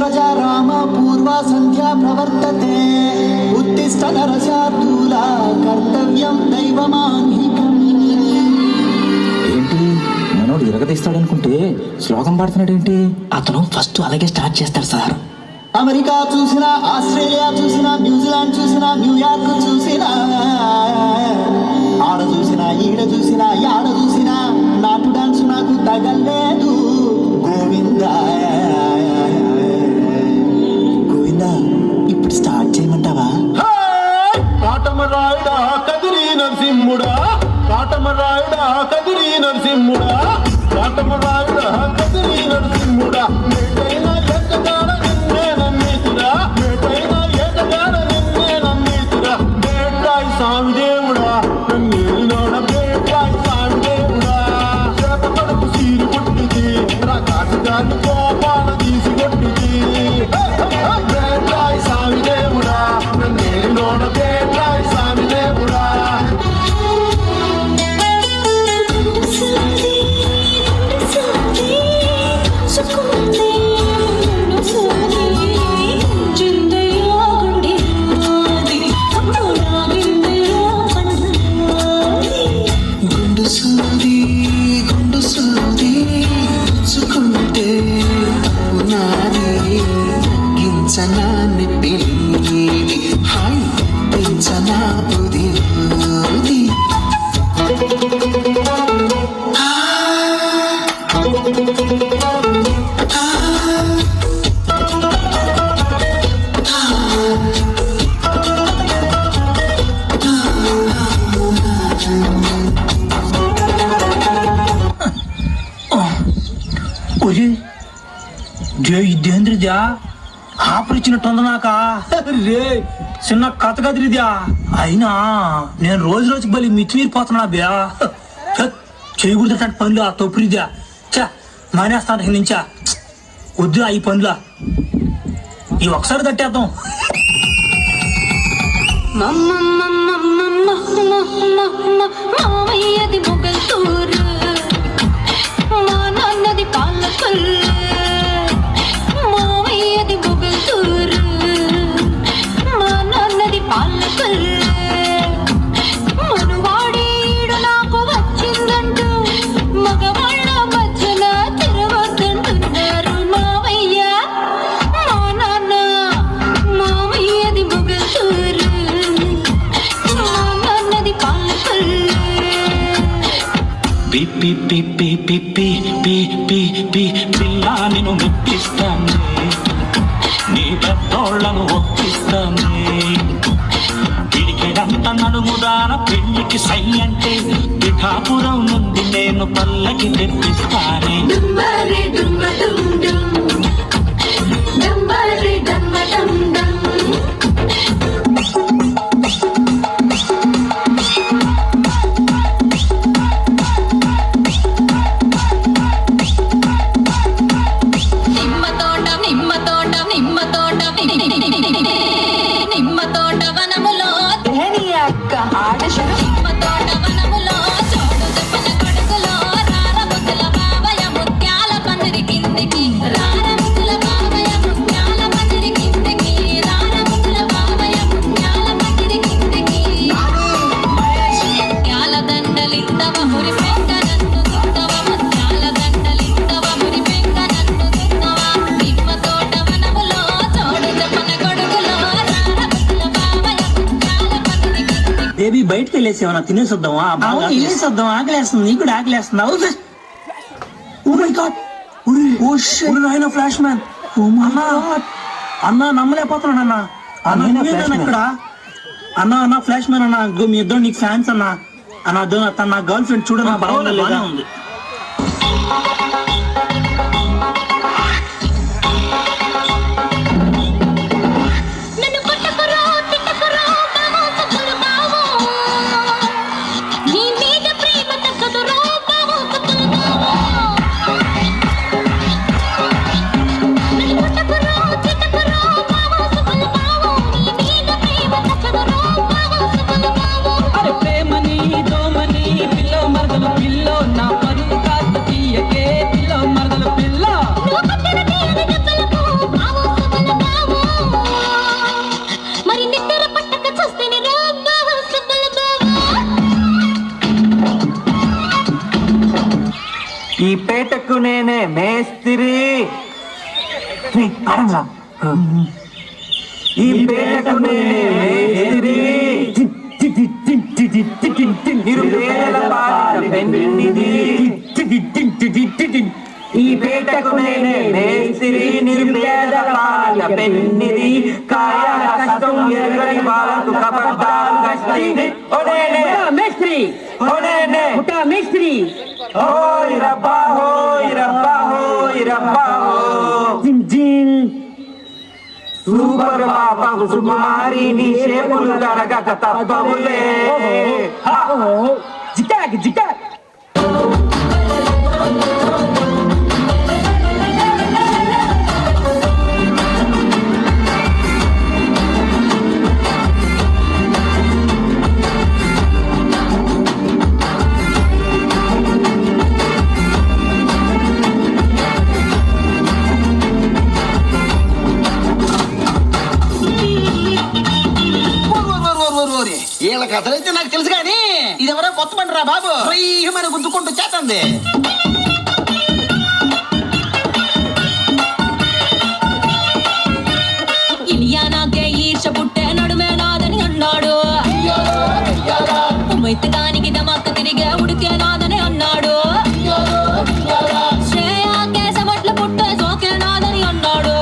ధ్వజా రామ పూర్వ సంధ్యా ప్రవర్తతే ఉత్తిష్ట నరశార్దూల కర్తవ్యం దైవమాన్హికం. ఏంటి మనోడు ఇరగదీస్తాడనుకుంటే శ్లోకం పాడుతున్నాడేంటి? అతను ఫస్ట్ అలాగే స్టార్ట్ చేస్తాడు సార్. అమెరికా చూసినా, ఆస్ట్రేలియా చూసినా, న్యూజిలాండ్ చూసినా, న్యూయార్క్ చూసినా, ఆడ చూసినా ఈడ చూసినా యాడ చూసినా నాటు డాన్స్ నాకు తగలేదు. గోవిందా గోవిందా, ఇప్పుడు స్టార్ట్ చేయమంటావా? కాటమరాయుడా కదిరి నరసింహుడా, కాటమరాయుడా కదిరి నరసింహుడా, కాటమరాయుడా కదిరి నరసింహుడా, మేటైన ఎక్కగాడ నిన్నే నమ్మేతురా, మేటైన ఎక్కగాడ నిన్నే నమ్మేతురా, బేటాయి స్వామి దేవుడా నన్నేలినోడ బేటాయి స్వామి దేవుడా, చేత కడుపు సీరు పుట్టిది కాసు దాన్ని కోపాల తీసి కొట్టిది, బేటాయి స్వామి దేవుడా నన్నేలినోడ బేటాయి స్వామి దేవుడా. ఇదేంద్రిద్యా ఆఫర్ ఇచ్చినట్టుంది నాక రే చిన్న కథ కదిరిద్యా. అయినా నేను రోజు రోజుకి బలి మితిమీరిపోతున్నా బ్యా. చేయకూడదు పనులు ఆ తొప్పురిద్యా. చా మానేస్తాను నుంచా. వద్దు ఈ పనులా ఈ ఒకసారి తట్టేద్దాం. మామయ్యది మొగల్తూరు, మా నాన్నది పాలకొల్లు, మామయ్యది మొగల్తూరు, మా నాన్నది పాలకొల్లు, మనువాడీడు నాకు వచ్చిందంటూ మగవాళ్ళ మధ్యన తిరగొద్దంటున్నారు మావయ్య. మా నాన్న మామయ్యది మొగల్తూరు, మా నాన్నది పాలకొల్లు. పిప్పి పిప్పి పిప్పి పిప్పి పి పిల్ల నేను మెప్పిస్తాను, నీ పెద్దోళ్లను ఒప్పిస్తాను, పిడికెడంత నడుముదాన పెళ్లికి సై అంటే పిఠాపురం నుండి నేను పల్లకి తెప్పిస్తానే. బేబీ బయటకు వెళ్ళేసి ఏమన్నా తినేసొద్దామా? తినేసొద్దాం, ఆకలేస్తుంది, నీకు కూడా ఆకలేస్తుంది. ఆయన ఫ్లాష్ మ్యాన్ అన్నా, నమ్మలేకపోతున్నాను అన్నా. ఇక్కడ అన్నా ఫ్లాష్ మ్యాన్ అన్నా, మీ ఇద్దరు నీకు ఫ్యాన్స్ అన్నా. తన నా గర్ల్ ఫ్రెండ్ చూడన్నా బాగా ఉంది. పిల్లో నా పరువు కాస్త తీయకే పిల్ల పేటకు నేనే మేస్త్రి. ఈ పేటకు నేనే మేస్త్రి. నిరుపేదల పాలిట పెన్నిది. ఈ పేటకు నేనే మేస్త్రి. నిరుపేదల పాలిట పెన్నిది. కాయాల కష్టం ఎరగని వాళ్ళకు కబడ్డాలు కష్టి. మేస్త్రి మేస్త్రి. హోయ్ రబ్బా హోయ్ రబ్బా హోయ్ రబ్బా హో. సూపర్ పాపకు సుమారి నీ షేపులు కడగక తప్పవులే. జిటాక్ జిటాక్. వీళ్ళ కథలైతే నాకు తెలుసు కానీ ఇదెవరో కొత్త బండి రా బాబు. మన గుద్దుకుంటూ చేతంది. ఇలియానాకే ఈర్ష పుట్టే నడుమే నాదని అన్నాడు. ఉమ్మెత్తడానికి దమక్క తిరిగే ఉడికే నాదని అన్నాడు. శ్రేయాకే సమట్ల పుట్టే సోకే నాదని అన్నాడు.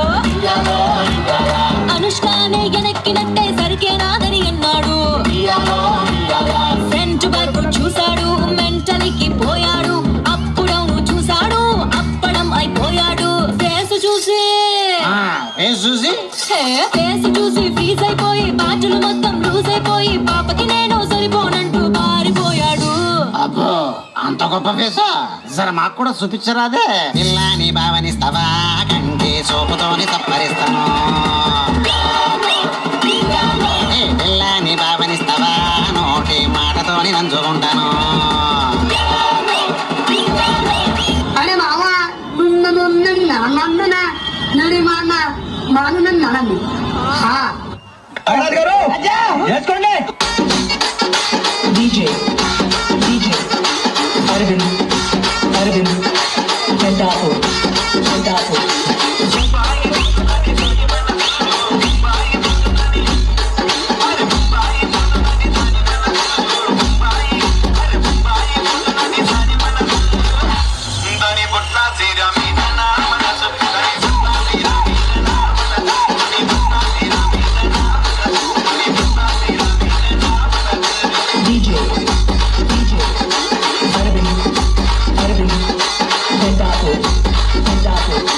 అనుష్కానే ఎనక్కినట్టే సరికే నాదని అన్నాడు. ఫ్రంట్ బ్యాక్ చూశాడు, మెంటలికి పోయాడు. అప్పుడవును చూశాడు, అప్పడం అయిపోయాడు. ఫేస్ చూసి ఫేస్ చూసి ఫ్రీజ్ అయిపోయి బాటలు మొత్తం లూజ్ అయిపోయి పాపకి నేను సరిపోనంటూ పారిపోయాడు. అబ్బో అంత గొప్ప ఫేసా? సరే మాకు కూడా చూపించరాదే? పిల్లాని భావనిస్తావా కంటి సోపుతోని తప్పరిస్తాను. పిల్లాని భావనిస్తావా నోటి మాటతోని నంచుకుంటాను. అరే మామ నన్ను నడి మా అన్న మాను నన్ను నడండి. చేసుకోండి. DJ Arvind Pentapur. DJ Arvind Pentapur.